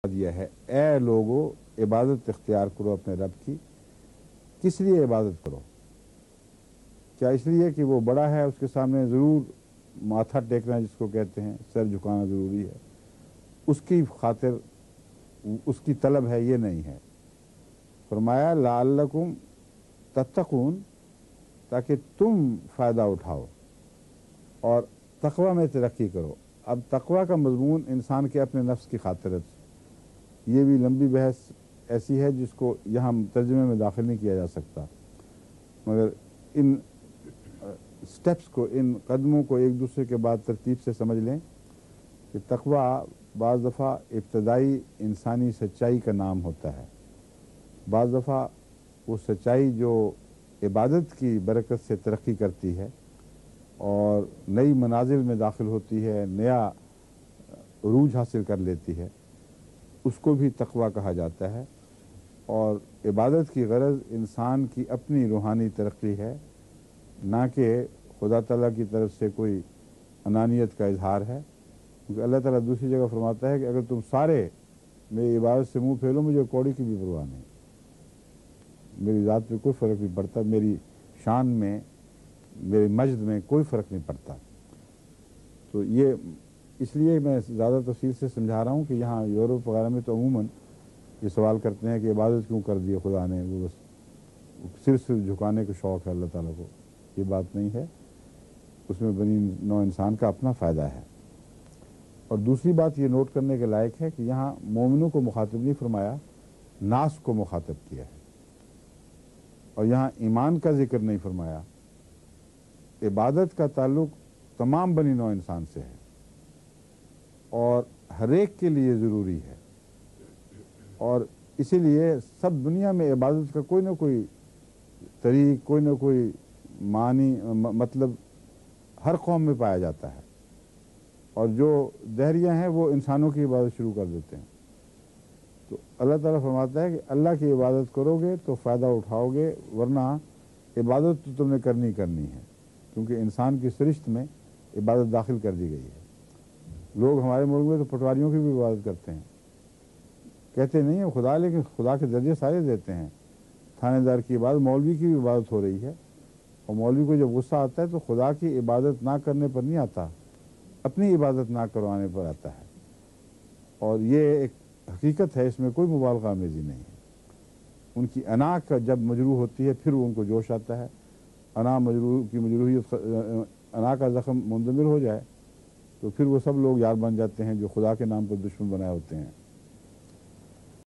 یہ ہے اے لوگو عبادت اختیار کرو اپنے رب کی. کس لیے عبادت کرو؟ کیا اس لیے کہ وہ بڑا ہے، اس کے سامنے ضرور ماتھا ٹیکنا جس کو کہتے ہیں، سر جھکانا ضروری ہے، اس کی خاطر اس کی طلب ہے، یہ نہیں ہے. فرمایا لعلکم تتقون، تاکہ تم فائدہ اٹھاؤ اور تقوی میں ترقی کرو. اب تقوی کا مضمون انسان کے اپنے نفس کی خاطر، یہ بھی لمبی بحث ایسی ہے جس کو یہاں ترجمے میں داخل نہیں کیا جا سکتا، مگر ان سٹیپس کو، ان قدموں کو ایک دوسرے کے بعد ترتیب سے سمجھ لیں کہ تقوی بعض دفعہ ابتدائی انسانی سچائی کا نام ہوتا ہے، بعض دفعہ وہ سچائی جو عبادت کی برکت سے ترقی کرتی ہے اور نئی منازل میں داخل ہوتی ہے، نیا عروج حاصل کر لیتی ہے، اس کو بھی تقوی کہا جاتا ہے. اور عبادت کی غرض انسان کی اپنی روحانی ترقی ہے، نہ کہ خدا تعالیٰ کی طرف سے کوئی انانیت کا اظہار ہے. کیونکہ اللہ تعالیٰ دوسری جگہ فرماتا ہے کہ اگر تم سارے میری عبادت سے منہ پھیرو، مجھے کوڑی کی بھی پرواہ نہیں، میری ذات پہ کوئی فرق نہیں پڑتا، میری شان میں، میرے مجد میں کوئی فرق نہیں پڑتا. تو یہ اس لیے میں زیادہ تفصیل سے سمجھا رہا ہوں کہ یہاں یورپ وغیرہ میں تو عموماً یہ سوال کرتے ہیں کہ عبادت کیوں کر دی خدا نے، وہ بس صرف جھکانے کا شوق ہے اللہ تعالیٰ کو. یہ بات نہیں ہے، اس میں بنی نوع انسان کا اپنا فائدہ ہے. اور دوسری بات یہ نوٹ کرنے کے لائق ہے کہ یہاں مومنوں کو مخاطب نہیں فرمایا، ناس کو مخاطب کیا ہے، اور یہاں ایمان کا ذکر نہیں فرمایا. عبادت کا تعلق تمام بنی نوع انسان سے ہے اور ہر ایک کے لیے ضروری ہے، اور اسی لیے سب دنیا میں عبادت کا کوئی نہ کوئی طریق، کوئی نہ کوئی معنی، مطلب ہر قوم میں پایا جاتا ہے. اور جو دہریہ ہیں وہ انسانوں کی عبادت شروع کر دیتے ہیں. تو اللہ تعالیٰ فرماتا ہے کہ اللہ کی عبادت کرو گے تو فائدہ اٹھاؤ گے، ورنہ عبادت تو تم نے کرنی ہے، کیونکہ انسان کی سرشت میں عبادت داخل کر دی گئی ہے. لوگ ہمارے ملک میں تو پٹواریوں کی بھی عبادت کرتے ہیں، کہتے نہیں ہیں خدا، لیکن خدا کے درجے سارے دیتے ہیں. تھانے دار کی عبادت، مولوی کی بھی عبادت ہو رہی ہے، اور مولوی کو جب غصہ آتا ہے تو خدا کی عبادت نہ کرنے پر نہیں آتا، اپنی عبادت نہ کروانے پر آتا ہے. اور یہ ایک حقیقت ہے، اس میں کوئی مبالغہ آمیزی نہیں ہے. ان کی انا کا جب مجروح ہوتی ہے پھر ان کو جوش آتا ہے. انا مجروح کی مجروحیت، انا کا زخم مندمر ہو جائے تو پھر وہ سب لوگ یار بن جاتے ہیں جو خدا کے نام پر دشمن بنائے ہوتے ہیں.